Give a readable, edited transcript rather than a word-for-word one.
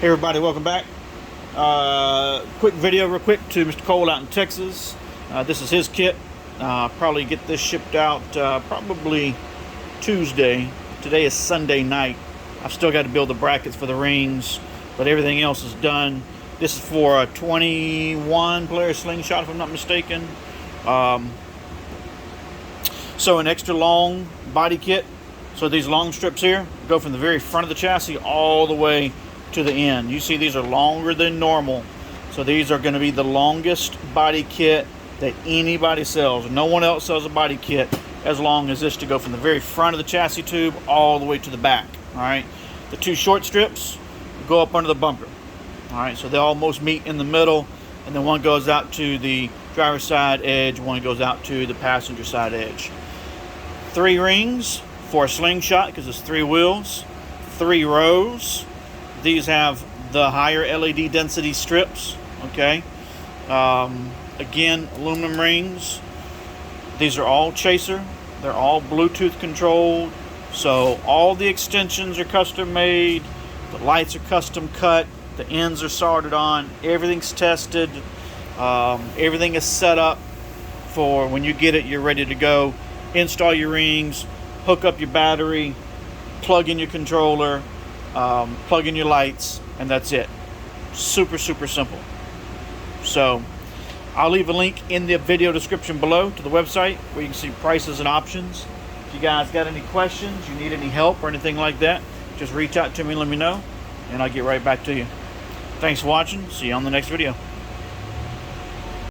Hey everybody, welcome back. Quick video real quick to Mr. Cole out in Texas. This is his kit. Probably get this shipped out probably Tuesday. Today is Sunday night. I've still got to build the brackets for the rings, but everything else is done. This is for a 21 Polaris Slingshot, if I'm not mistaken. So an extra long body kit. So these long strips here go from the very front of the chassis all the way to the end. You see these are longer than normal. So these are going to be the longest body kit that anybody sells. No one else sells a body kit as long as this to go from the very front of the chassis tube all the way to the back. Alright, the two short strips go up under the bumper. Alright, so they almost meet in the middle, and then one goes out to the driver's side edge, one goes out to the passenger side edge. 3 rings for a slingshot because it's 3 wheels, 3 rows. These have the higher LED density strips, okay? Again, aluminum rings. These are all chaser. They're all Bluetooth controlled. So all the extensions are custom made. The lights are custom cut. The ends are soldered on. Everything's tested. Everything is set up for when you get it, you're ready to go. Install your rings, hook up your battery, plug in your controller, plug in your lights, and that's it. Super simple. So I'll leave a link in the video description below to the website where you can see prices and options. If you guys got any questions, you need any help or anything like that, just reach out to me and let me know, and I'll get right back to you. Thanks for watching. See you on the next video.